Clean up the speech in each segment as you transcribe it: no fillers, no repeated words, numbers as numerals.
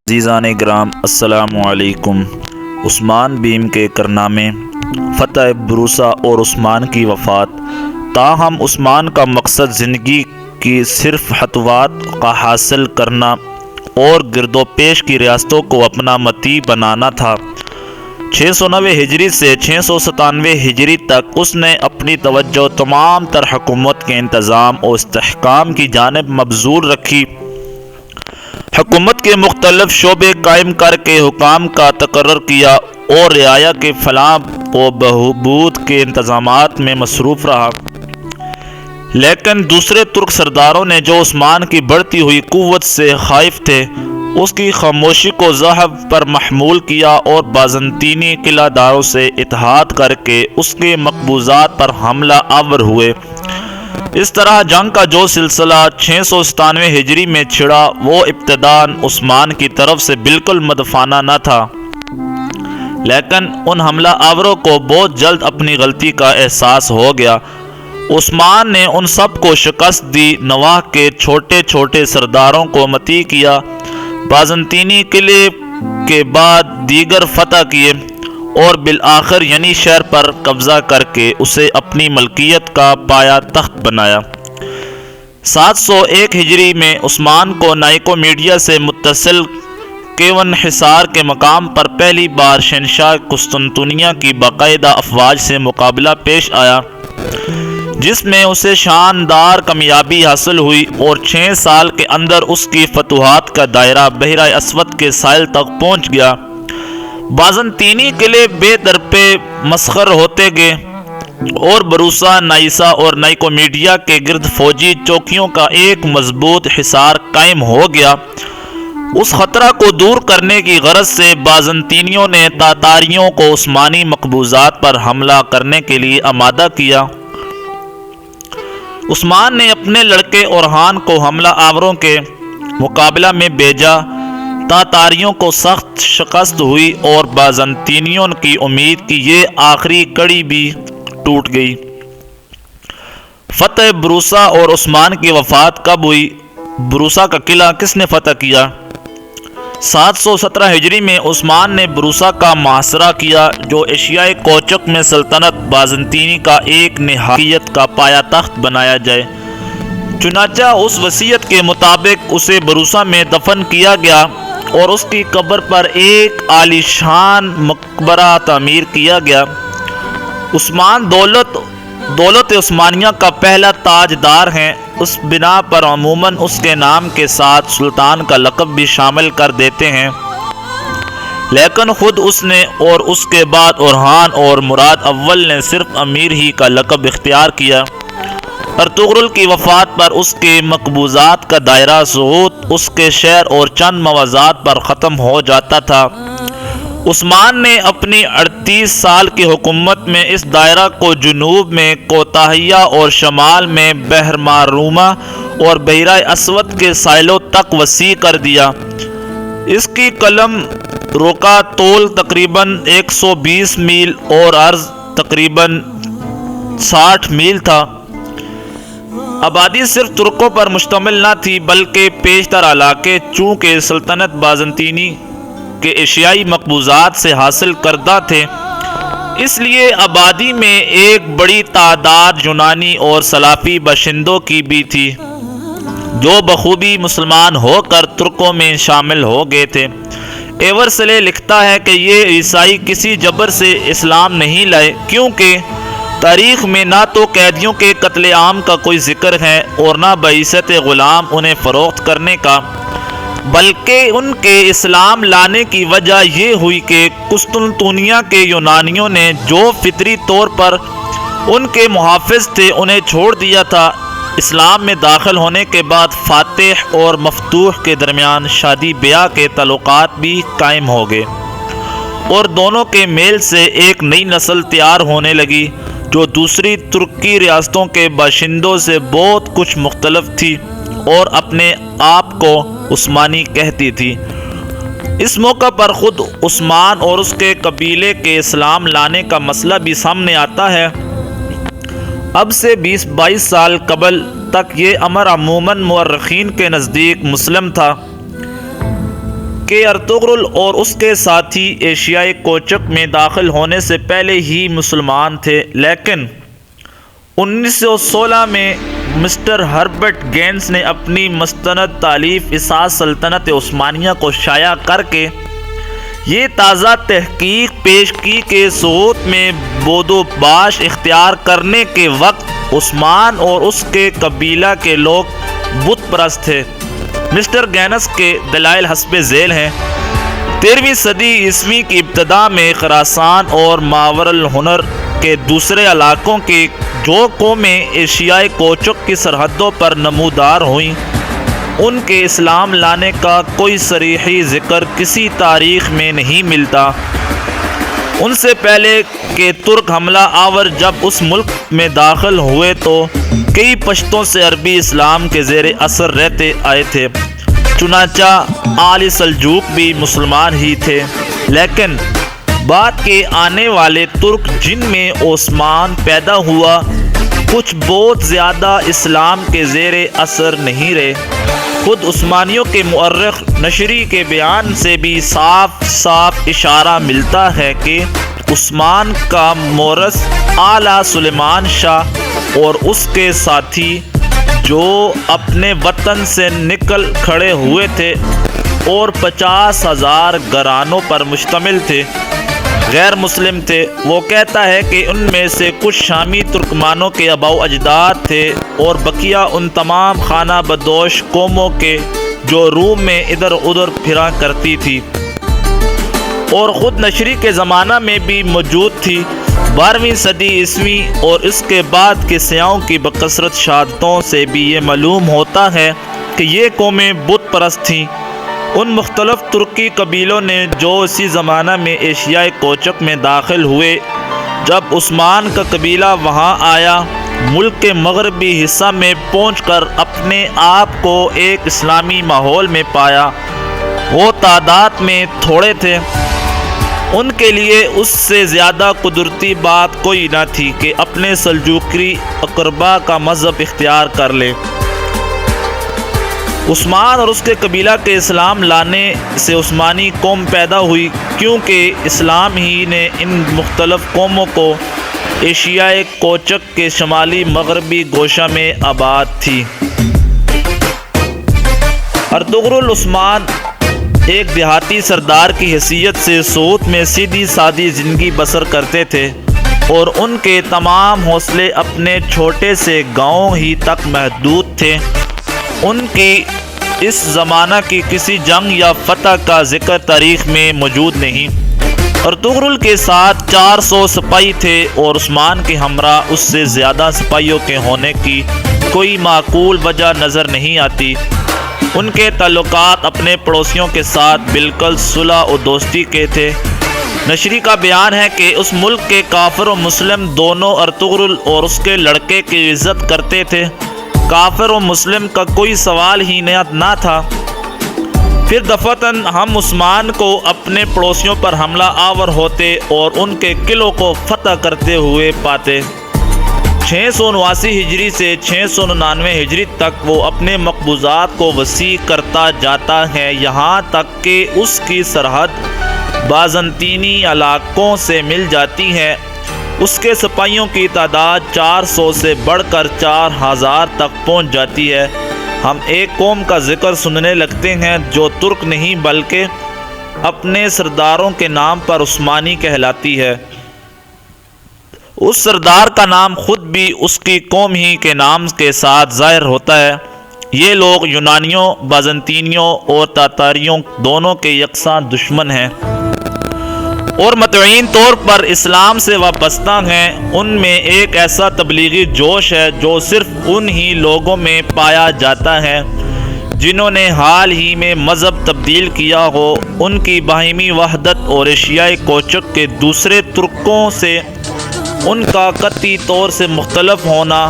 عزیزان گرام السلام علیکم۔ عثمان بیم کے کارنامے، فتح بروسا اور عثمان کی وفات۔ تاہم عثمان کا مقصد زندگی کی صرف خطوات کا حاصل کرنا اور گرد و پیش کی ریاستوں کو اپنا مطیع بنانا تھا۔ 690 ہجری سے 697 ہجری تک اس نے اپنی توجہ تمام تر حکومت کے انتظام اور استحکام کی جانب مبذول رکھی۔ حکومت کے مختلف شعبے قائم کر کے حکام کا تقرر کیا اور رعایا کے فلاح و بہبود کے انتظامات میں مصروف رہا۔ لیکن دوسرے ترک سرداروں نے جو عثمان کی بڑھتی ہوئی قوت سے خائف تھے، اس کی خاموشی کو ضعف پر محمول کیا اور بازنطینی قلعہ داروں سے اتحاد کر کے اس کے مقبوضات پر حملہ آور ہوئے۔ اس طرح جنگ کا جو سلسلہ 697 ہجری میں چھڑا وہ ابتداً عثمان کی طرف سے بالکل مدفانہ نہ تھا، لیکن ان حملہ آوروں کو بہت جلد اپنی غلطی کا احساس ہو گیا۔ عثمان نے ان سب کو شکست دی، نواح کے چھوٹے چھوٹے سرداروں کو مطیع کیا، بازنطینی قلعے کے بعد دیگر فتح کیے اور بالآخر یعنی شہر پر قبضہ کر کے اسے اپنی ملکیت کا پایہ تخت بنایا۔ 701 ہجری میں عثمان کو نائکومیڈیا سے متصل کیون حصار کے مقام پر پہلی بار شہنشاہ قسطنطنیہ کی باقاعدہ افواج سے مقابلہ پیش آیا، جس میں اسے شاندار کامیابی حاصل ہوئی اور 6 سال کے اندر اس کی فتوحات کا دائرہ بحیرہ اسود کے ساحل تک پہنچ گیا۔ بازنطینی قلعے بے درپے مسخر ہوتے گئے اور بروسا، نائسا اور نائکومیڈیا کے گرد فوجی چوکیوں کا ایک مضبوط حصار قائم ہو گیا۔ اس خطرہ کو دور کرنے کی غرض سے بازنطینیوں نے تاتاریوں کو عثمانی مقبوضات پر حملہ کرنے کے لیے آمادہ کیا۔ عثمان نے اپنے لڑکے اورحان کو حملہ آوروں کے مقابلہ میں بھیجا۔ تاتاریوں کو سخت شکست ہوئی اور بازنطینیوں کی امید کی یہ آخری کڑی بھی ٹوٹ گئی۔ فتح بروسا اور عثمان کی وفات کب ہوئی؟ بروسا کا قلعہ کس نے فتح کیا؟ 717 ہجری میں عثمان نے بروسا کا محاصرہ کیا، جو ایشیائے کوچک میں سلطنت بازنطینی کا ایک نہایت کا پایہ تخت بنایا جائے۔ چنانچہ اس وصیت کے مطابق اسے بروسا میں دفن کیا گیا اور اس کی قبر پر ایک عالیشان مقبرہ تعمیر کیا گیا۔ عثمان دولت عثمانیہ کا پہلا تاجدار ہیں، اس بنا پر عموماً اس کے نام کے ساتھ سلطان کا لقب بھی شامل کر دیتے ہیں، لیکن خود اس نے اور اس کے بعد اورحان اور مراد اول نے صرف امیر ہی کا لقب اختیار کیا۔ ارطغرل کی وفات پر اس کے مقبوضات کا دائرہ سقوط اس کے شہر اور چند مواضعات پر ختم ہو جاتا تھا۔ عثمان نے اپنی 38 سال کی حکومت میں اس دائرہ کو جنوب میں کوتاہیہ اور شمال میں بحر معرومہ اور بحیرہ اسود کے ساحلوں تک وسیع کر دیا۔ اس کی قلم رقعہ طول تقریباً 120 میل اور عرض تقریباً 60 میل تھا۔ آبادی صرف ترکوں پر مشتمل نہ تھی، بلکہ پیشتر علاقے چونکہ سلطنت بازنطینی کے ایشیائی مقبوضات سے حاصل کردہ تھے، اس لیے آبادی میں ایک بڑی تعداد یونانی اور سلافی باشندوں کی بھی تھی، جو بخوبی مسلمان ہو کر ترکوں میں شامل ہو گئے تھے۔ ایورسلے لکھتا ہے کہ یہ عیسائی کسی جبر سے اسلام نہیں لائے، کیونکہ تاریخ میں نہ تو قیدیوں کے قتل عام کا کوئی ذکر ہے اور نہ بعثت غلام انہیں فروخت کرنے کا، بلکہ ان کے اسلام لانے کی وجہ یہ ہوئی کہ قسطنطنیہ کے یونانیوں نے جو فطری طور پر ان کے محافظ تھے انہیں چھوڑ دیا تھا۔ اسلام میں داخل ہونے کے بعد فاتح اور مفتوح کے درمیان شادی بیاہ کے تعلقات بھی قائم ہو گئے اور دونوں کے میل سے ایک نئی نسل تیار ہونے لگی، جو دوسری ترکی ریاستوں کے باشندوں سے بہت کچھ مختلف تھی اور اپنے آپ کو عثمانی کہتی تھی۔ اس موقع پر خود عثمان اور اس کے قبیلے کے اسلام لانے کا مسئلہ بھی سامنے آتا ہے۔ اب سے 20-22 سال قبل تک یہ امر عموماً مورخین کے نزدیک مسلم تھا کہ ارطغرل اور اس کے ساتھی ایشیائی کوچک میں داخل ہونے سے پہلے ہی مسلمان تھے، لیکن 1916 میں مسٹر ہربرٹ گینز نے اپنی مستند تالیف اساس سلطنت عثمانیہ کو شائع کر کے یہ تازہ تحقیق پیش کی کہ سوات میں بود و باش اختیار کرنے کے وقت عثمان اور اس کے قبیلہ کے لوگ بت پرست تھے۔ مسٹر گینز کے دلائل حسب ذیل ہیں۔ 13ویں صدی عیسوی کی ابتدا میں خراسان اور ماور الحنر کے دوسرے علاقوں کی جو قومیں ایشیائی کوچک کی سرحدوں پر نمودار ہوئیں، ان کے اسلام لانے کا کوئی صریحی ذکر کسی تاریخ میں نہیں ملتا۔ ان سے پہلے کہ ترک حملہ آور جب اس ملک میں داخل ہوئے تو کئی پشتوں سے عربی اسلام کے زیر اثر رہتے آئے تھے، چنانچہ آل سلجوق بھی مسلمان ہی تھے، لیکن بعد کے آنے والے ترک جن میں عثمان پیدا ہوا کچھ بہت زیادہ اسلام کے زیر اثر نہیں رہے۔ خود عثمانیوں کے مورخ نشری کے بیان سے بھی صاف صاف اشارہ ملتا ہے کہ عثمان کا مورث اعلیٰ سلیمان شاہ اور اس کے ساتھی جو اپنے وطن سے نکل کھڑے ہوئے تھے اور 50,000 گھرانوں پر مشتمل تھے، غیر مسلم تھے۔ وہ کہتا ہے کہ ان میں سے کچھ شامی ترکمانوں کے آباء و اجداد تھے اور بقیہ ان تمام خانہ بدوش قوموں کے جو روم میں ادھر ادھر پھرا کرتی تھی اور خود نشری کے زمانہ میں بھی موجود تھی۔ 12ویں صدی عیسوی اور اس کے بعد کے سیاحوں کی بکثرت شہادتوں سے بھی یہ معلوم ہوتا ہے کہ یہ قومیں بت پرست تھیں۔ ان مختلف ترکی قبیلوں نے جو اسی زمانہ میں ایشیائی کوچک میں داخل ہوئے، جب عثمان کا قبیلہ وہاں آیا، ملک کے مغربی حصہ میں پہنچ کر اپنے آپ کو ایک اسلامی ماحول میں پایا، وہ تعداد میں تھوڑے تھے۔ ان کے لیے اس سے زیادہ قدرتی بات کوئی نہ تھی کہ اپنے سلجوقی اقربا کا مذہب اختیار کر لے۔ عثمان اور اس کے قبیلہ کے اسلام لانے سے عثمانی قوم پیدا ہوئی، کیونکہ اسلام ہی نے ان مختلف قوموں کو ایشیائی کوچک کے شمالی مغربی گوشہ میں آباد تھی۔ ارطغرل عثمان ایک دیہاتی سردار کی حیثیت سے سوات میں سیدھی سادی زندگی بسر کرتے تھے اور ان کے تمام حوصلے اپنے چھوٹے سے گاؤں ہی تک محدود تھے۔ ان کی اس زمانہ کی کسی جنگ یا فتح کا ذکر تاریخ میں موجود نہیں۔ ارطغرل کے ساتھ 400 سپاہی تھے اور عثمان کے ہمراہ اس سے زیادہ سپاہیوں کے ہونے کی کوئی معقول وجہ نظر نہیں آتی۔ ان کے تعلقات اپنے پڑوسیوں کے ساتھ بالکل صلح و دوستی کے تھے۔ نشری کا بیان ہے کہ اس ملک کے کافر و مسلم دونوں ارطغرل اور اس کے لڑکے کی عزت کرتے تھے۔ کافر و مسلم کا کوئی سوال ہی نہ تھا۔ پھر دفعتاً ہم عثمان کو اپنے پڑوسیوں پر حملہ آور ہوتے اور ان کے قلعوں کو فتح کرتے ہوئے پاتے۔ 679 ہجری سے 699 ہجری تک وہ اپنے مقبوضات کو وسیع کرتا جاتا ہے، یہاں تک کہ اس کی سرحد بازنطینی علاقوں سے مل جاتی ہے۔ اس کے سپاہیوں کی تعداد 400 سے بڑھ کر 4000 تک پہنچ جاتی ہے۔ ہم ایک قوم کا ذکر سننے لگتے ہیں جو ترک نہیں بلکہ اپنے سرداروں کے نام پر عثمانی کہلاتی ہے۔ اس سردار کا نام خود بھی اس کی قوم ہی کے نام کے ساتھ ظاہر ہوتا ہے۔ یہ لوگ یونانیوں، بازنطینیوں اور تاتاریوں دونوں کے یکساں دشمن ہیں اور متعین طور پر اسلام سے وابستہ ہیں۔ ان میں ایک ایسا تبلیغی جوش ہے جو صرف ان ہی لوگوں میں پایا جاتا ہے جنہوں نے حال ہی میں مذہب تبدیل کیا ہو۔ ان کی باہمی وحدت اور ایشیائی کوچک کے دوسرے ترکوں سے ان کا قطعی طور سے مختلف ہونا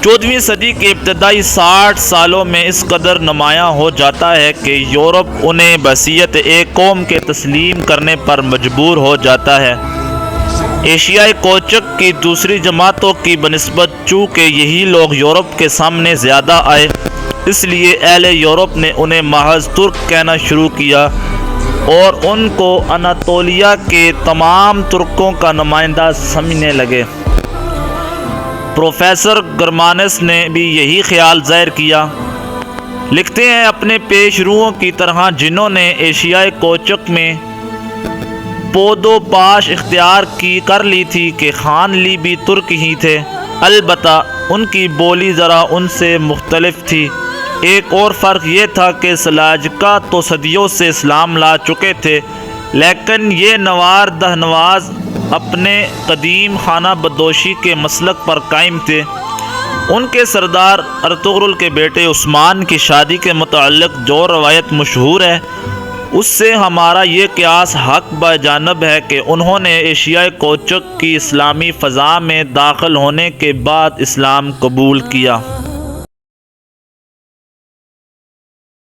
14ویں صدی کے ابتدائی 60 سالوں میں اس قدر نمایاں ہو جاتا ہے کہ یورپ انہیں بحیثیت ایک قوم کے تسلیم کرنے پر مجبور ہو جاتا ہے۔ ایشیائی کوچک کی دوسری جماعتوں کی بنسبت چونکہ یہی لوگ یورپ کے سامنے زیادہ آئے، اس لیے اہل یورپ نے انہیں محض ترک کہنا شروع کیا اور ان کو اناطولیہ کے تمام ترکوں کا نمائندہ سمجھنے لگے۔ پروفیسر گرمانس نے بھی یہی خیال ظاہر کیا۔ لکھتے ہیں اپنے پیش روؤں کی طرح جنہوں نے ایشیائی کوچک میں پود و پاش اختیار کر لی تھی کہ خان لی بھی ترک ہی تھے، البتہ ان کی بولی ذرا ان سے مختلف تھی۔ ایک اور فرق یہ تھا کہ سلاجقہ تو صدیوں سے اسلام لا چکے تھے، لیکن یہ نوار دہنواز اپنے قدیم خانہ بدوشی کے مسلک پر قائم تھے۔ ان کے سردار ارطغرل کے بیٹے عثمان کی شادی کے متعلق جو روایت مشہور ہے، اس سے ہمارا یہ قیاس حق بجانب ہے کہ انہوں نے ایشیائی کوچک کی اسلامی فضا میں داخل ہونے کے بعد اسلام قبول کیا۔